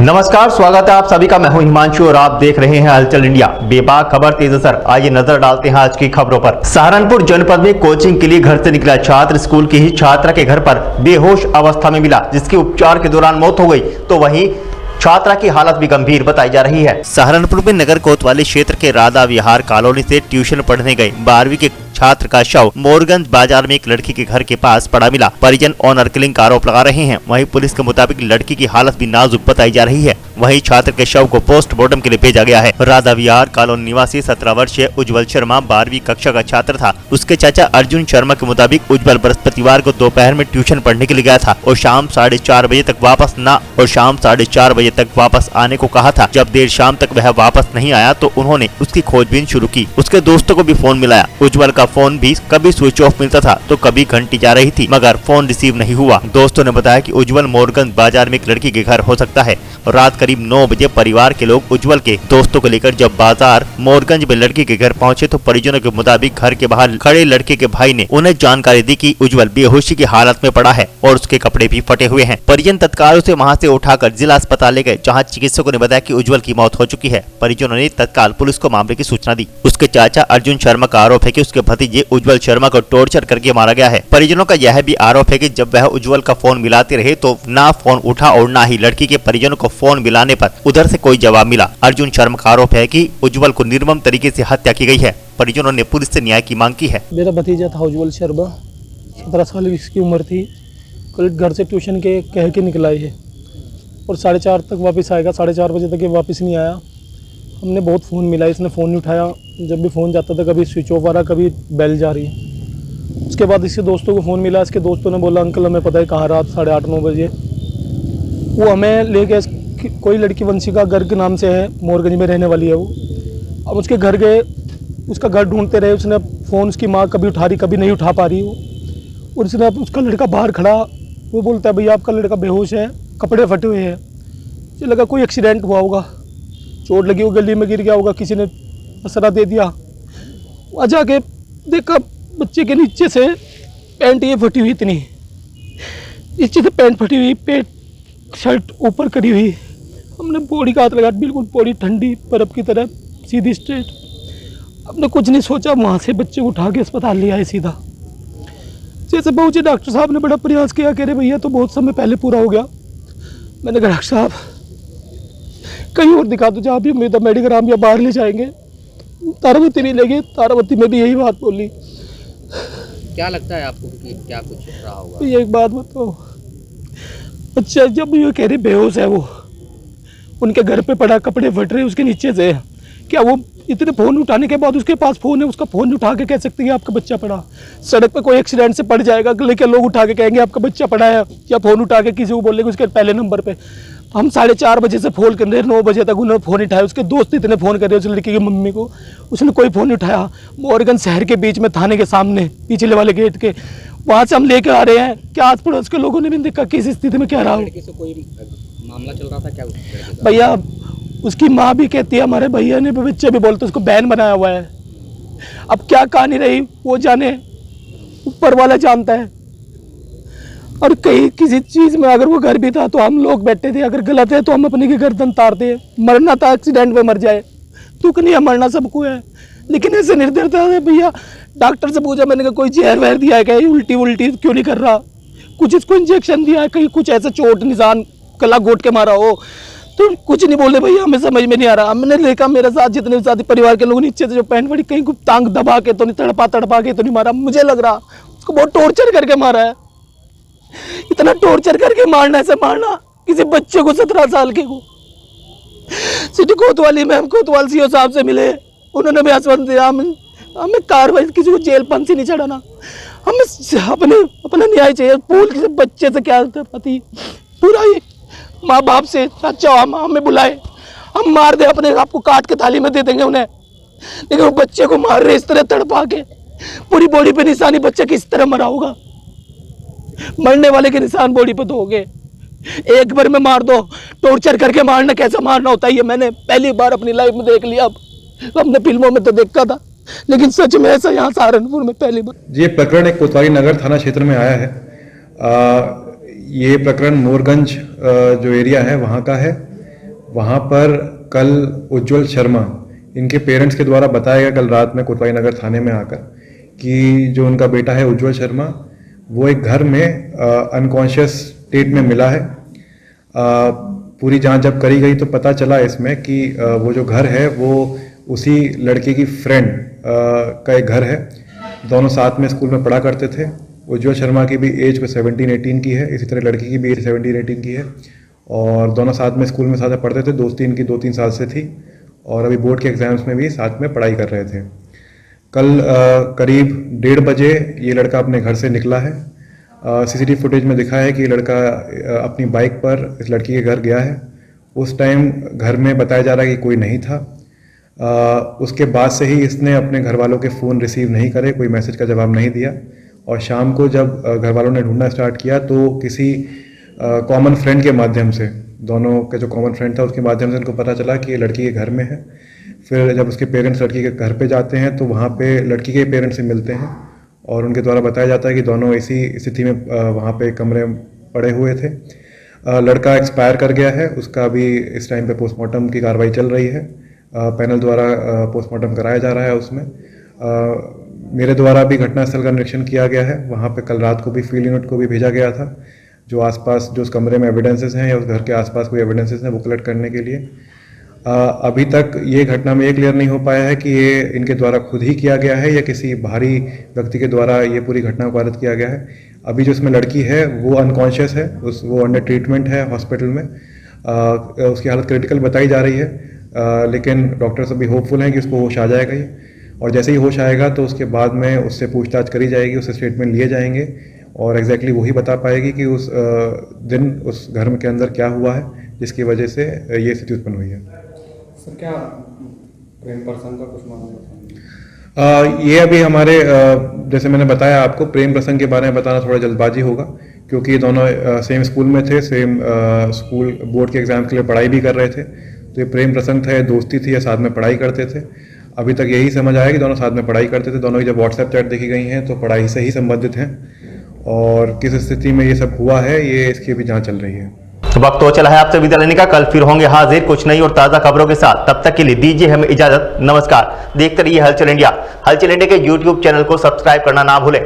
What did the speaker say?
नमस्कार, स्वागत है आप सभी का। मैं हूं हिमांशु और आप देख रहे हैं हलचल इंडिया। बेबाक खबर तेज असर। आइए नजर डालते हैं आज की खबरों पर। सहारनपुर जनपद में कोचिंग के लिए घर से निकला छात्र स्कूल की ही छात्रा के घर पर बेहोश अवस्था में मिला, जिसकी उपचार के दौरान मौत हो गई, तो वहीं छात्रा की हालत भी गंभीर बताई जा रही है। सहारनपुर में नगर कोतवाली क्षेत्र के राधा विहार कॉलोनी से ट्यूशन पढ़ने गए 12वीं के छात्र का शव मोरगंज बाजार में एक लड़की के घर के पास पड़ा मिला। परिजन ऑनर किलिंग का आरोप लगा रहे हैं। वहीं पुलिस के मुताबिक लड़की की हालत भी नाजुक बताई जा रही है। वहीं छात्र के शव को पोस्टमार्टम के लिए भेजा गया है। राधा विहार कॉलोनी निवासी 17 वर्षीय उज्जवल शर्मा 12वीं कक्षा का छात्र था। उसके चाचा अर्जुन शर्मा के मुताबिक उज्जवल बृहस्पतिवार को दोपहर में ट्यूशन पढ़ने के लिए गया था और शाम 4:30 बजे तक वापस आने को कहा था। जब देर शाम तक वह वापस नहीं आया तो उन्होंने उसकी खोजबीन शुरू की। उसके दोस्तों को भी फोन मिलाया। उज्जवल का फोन भी कभी स्विच ऑफ मिलता था तो कभी घंटी जा रही थी, मगर फोन रिसीव नहीं हुआ। दोस्तों ने बताया कि उज्जवल मोरगंज बाजार में एक लड़की के घर हो सकता है। रात करीब 9 बजे परिवार के लोग उज्जवल के दोस्तों को लेकर जब बाजार मोरगंज में लड़की के घर पहुंचे तो परिजनों के मुताबिक घर के बाहर खड़े लड़के के भाई ने उन्हें जानकारी दी कि उज्जवल बेहोशी की हालत में पड़ा है और उसके कपड़े भी फटे हुए हैं। परिजन तत्काल उसे वहां से उठाकर जिला अस्पताल ले गए, जहां चिकित्सकों ने बताया कि उज्जवल की मौत हो चुकी है। परिजनों ने तत्काल पुलिस को मामले की सूचना दी। उसके चाचा अर्जुन शर्मा का आरोप है कि उसके भतीजे उज्जवल शर्मा को टॉर्चर करके मारा गया है। परिजनों का यह भी आरोप है कि जब वह उज्जवल का फोन मिलाते रहे तो ना फोन उठा और ना ही लड़की के परिजनों को फोन मिलाने पर उधर से कोई जवाब मिला। अर्जुन शर्मा का आरोप है कि उज्जवल को निर्मम तरीके से हत्या की गई है। परिजनों ने पुलिस से न्याय की मांग की है। मेरा भतीजा था उज्जवल शर्मा, 17 साल इसकी उम्र थी। कल घर से ट्यूशन के कह के निकला है और 4:30 तक वापस आएगा। 4:30 बजे तक ये वापस नहीं आया। हमने बहुत फ़ोन मिला, इसने फ़ोन नहीं उठाया। जब भी फ़ोन जाता था कभी स्विच ऑफ आ रहा, कभी बेल जा रही है। उसके बाद इसके दोस्तों को फ़ोन मिला। इसके दोस्तों ने बोला अंकल हमें पता है कहाँ रात 8:30-9 बजे। वो हमें ले गए। कोई लड़की वंशिका गर्ग नाम से है, मोरगंज में रहने वाली है वो। अब उसके घर गए, उसका घर ढूंढते रहे। उसने फ़ोन उसकी माँ कभी उठा रही कभी नहीं उठा पा रही वो। और उसने उसका लड़का बाहर खड़ा, वो बोलता है भैया आपका लड़का बेहोश है, कपड़े फटे हुए हैं। मुझे लगा कोई एक्सीडेंट हुआ होगा, चोट लगी हो, गली में गिर गया होगा, किसी ने असरा दे दिया। वहाँ जाके देखा बच्चे के नीचे से पैंट ये फटी हुई, इतनी नीचे से पैंट फटी हुई, पेट शर्ट ऊपर करी हुई। हमने बॉडी का हाथ लगा, बिल्कुल बॉडी ठंडी बर्फ़ की तरह सीधी स्ट्रेट। हमने कुछ नहीं सोचा, वहाँ से बच्चे को उठा के अस्पताल ले आए सीधा। जैसे पहुँचे डॉक्टर साहब ने बड़ा प्रयास किया, कह रहे भैया तो बहुत समय पहले पूरा हो गया। मैंने कहा डॉक्टर साहब कहीं और दिखा दो, जहाँ भी उम्मीद है मेडिग्राम या बाहर ले जाएंगे। तारावती नहीं लेंगे। तारावती में भी यही बात बोली। क्या लगता है आपको कि क्या कुछ रहा होगा? ये एक बात बताओ, बच्चा जब ये कह रहे बेहोश है, वो उनके घर पे पड़ा, कपड़े फट रहे उसके नीचे से, क्या वो इतने फ़ोन उठाने के बाद उसके पास फ़ोन है, उसका फ़ोन उठा के कह सकते हैं आपका बच्चा पड़ा? सड़क पे कोई एक्सीडेंट से पड़ जाएगा, लेकिन लोग उठा के कहेंगे आपका बच्चा पड़ा है, या फ़ोन उठा के किसी को बोलेंगे उसके पहले नंबर पे। हम 4:30 बजे से फ़ोन कर रहे, 9 बजे तक उन्होंने फ़ोन उठाया। उसके दोस्त इतने फ़ोन कर रहे उस लड़की की मम्मी को, उसने कोई फ़ोन नहीं उठाया। मोरगंज शहर के बीच में थाने के सामने पिछले वाले गेट के, वहाँ से हम लेके आ रहे हैं। क्या आस पड़ोस के लोगों ने भी देखा किस स्थिति में क्या रहा हो। लड़के से कोई मामला चल रहा था क्या? भैया उसकी माँ भी कहती है, हमारे भैया ने बच्चे भी बोलते उसको बहन बनाया हुआ है। अब क्या कहानी रही वो जाने, ऊपर वाला जानता है। और कहीं किसी चीज़ में अगर वो घर भी था तो हम लोग बैठे थे, अगर गलत है तो हम अपने की गर्दन तारते हैं। मरना था एक्सीडेंट में मर जाए, दुख नहीं है, मरना सबको है, लेकिन ऐसे निर्दयता है भैया। डॉक्टर से पूछा मैंने, कहा कोई जहर वहर दिया है क्या, उल्टी उल्टी क्यों नहीं कर रहा, कुछ इसको इंजेक्शन दिया है, कहीं कुछ ऐसा चोट निशान गला घोट के मारा हो, तो कुछ नहीं बोले भैया, हमें समझ में नहीं आ रहा। हमने देखा मेरे साथ जितने साथी परिवार के लोग नीचे से जो पैंट पड़ी, कहीं टांग दबा के तो नहीं, तड़पा के तो नहीं मारा। मुझे लग रहा उसको बहुत टॉर्चर करके मारा है। इतना टॉर्चर करके मारना, ऐसे मारना किसी बच्चे को, 17 साल के को। सिटी कोतवाली में हम कोतवाल सीओ साहब से मिले, उन्होंने भी आश्वासन दिया हमें कार्रवाई, किसी को जेल पंसी नहीं चढ़ाना, हमें अपना न्याय चाहिए। पूल किसी बच्चे से क्या पति पूरा ही माँ बाप से अच्छा हमें बुलाए, हम मार दे, अपने आप को काट के थाली में दे देंगे उन्हें, लेकिन वो बच्चे को मार रहे इस तरह तड़पा के, पूरी बॉडी पे निशानी, बच्चा किस तरह मरा होगा। मरने वाले के निशान बॉडी पे दोगे, एक बार में मार दो, टॉर्चर करके मारना कैसा मारना होता है ये मैंने पहली बार अपनी लाइफ में देख लिया। अब हमने फिल्मों में तो देखा था, लेकिन सच में ऐसा यहाँ सहारनपुर में पहली बार। ये प्रकरण एक कोतवाली नगर थाना क्षेत्र में आया है। ये प्रकरण मोरगंज जो एरिया है वहाँ का है। वहाँ पर कल उज्जवल शर्मा इनके पेरेंट्स के द्वारा बताया गया कल रात में कोतवाली नगर थाने में आकर कि जो उनका बेटा है उज्जवल शर्मा वो एक घर में अनकॉन्शियस स्टेट में मिला है। पूरी जांच जब करी गई तो पता चला इसमें कि वो जो घर है वो उसी लड़के की फ्रेंड का एक घर है। दोनों साथ में स्कूल में पढ़ा करते थे। उज्जवल शर्मा की भी एज 17-18 की है, इसी तरह लड़की की भी एज 17-18 की है और दोनों साथ में स्कूल में साथ में पढ़ते थे। दोस्ती इनकी 2-3 साल से थी और अभी बोर्ड के एग्जाम्स में भी साथ में पढ़ाई कर रहे थे। कल करीब 1:30 बजे ये लड़का अपने घर से निकला है। सीसीटीवी फुटेज में दिखा है कि ये लड़का अपनी बाइक पर इस लड़की के घर गया है। उस टाइम घर में बताया जा रहा है कि कोई नहीं था। उसके बाद से ही इसने अपने घर वालों के फ़ोन रिसीव नहीं करे, कोई मैसेज का जवाब नहीं दिया और शाम को जब घर वालों ने ढूंढना स्टार्ट किया तो किसी कॉमन फ्रेंड के माध्यम से, दोनों का जो कॉमन फ्रेंड था उसके माध्यम से उनको पता चला कि ये लड़की के घर में है। फिर जब उसके पेरेंट्स लड़की के घर पे जाते हैं तो वहाँ पे लड़की के पेरेंट्स से मिलते हैं और उनके द्वारा बताया जाता है कि दोनों इसी स्थिति में वहाँ पे कमरे में पड़े हुए थे। लड़का एक्सपायर कर गया है, उसका अभी इस टाइम पे पोस्टमार्टम की कार्रवाई चल रही है। पैनल द्वारा पोस्टमार्टम कराया जा रहा है। उसमें मेरे द्वारा भी घटनास्थल का निरीक्षण किया गया है। वहाँ पे कल रात को भी फील्ड यूनिट को भी भेजा गया था जो आसपास जो उस कमरे में एविडेंसेस हैं या उस घर के आसपास कोई एविडेंसेस हैं वो कलेक्ट करने के लिए। अभी तक ये घटना में ये क्लियर नहीं हो पाया है कि ये इनके द्वारा खुद ही किया गया है या किसी बाहरी व्यक्ति के द्वारा ये पूरी घटना को पारित किया गया है। अभी जो इसमें लड़की है वो अनकॉन्शियस है, वो अंडर ट्रीटमेंट है हॉस्पिटल में। उसकी हालत क्रिटिकल बताई जा रही है, लेकिन डॉक्टर्स अभी होपफुल हैं कि उसको होश आ जाएगा ही और जैसे ही होश आएगा तो उसके बाद में उससे पूछताछ करी जाएगी, उससे स्टेटमेंट लिए जाएंगे और एग्जैक्टली वही बता पाएगी कि उस दिन उस घर के अंदर क्या हुआ है जिसकी वजह से ये स्थिति उत्पन्न हुई है। सर क्या प्रेम प्रसंग का कुछ मालूम? ये अभी हमारे जैसे मैंने बताया आपको, प्रेम प्रसंग के बारे में बताना थोड़ा जल्दबाजी होगा क्योंकि ये दोनों सेम स्कूल में थे, सेम स्कूल बोर्ड के एग्जाम के लिए पढ़ाई भी कर रहे थे। तो ये प्रेम प्रसंग था, दोस्ती थी या साथ में पढ़ाई करते थे। अभी तक यही समझ आया कि दोनों साथ में पढ़ाई करते थे। दोनों की जब व्हाट्सएप चैट देखी गई हैं तो पढ़ाई से ही संबंधित हैं और किस स्थिति में ये सब हुआ है ये इसकी भी जाँच चल रही है। वक्त तो चला है आपसे विदा लेने का। कल फिर होंगे हाजिर कुछ नई और ताजा खबरों के साथ। तब तक के लिए दीजिए हमें इजाजत। नमस्कार। देखते रहिए हलचल इंडिया। हलचल इंडिया के YouTube चैनल को सब्सक्राइब करना ना भूलें।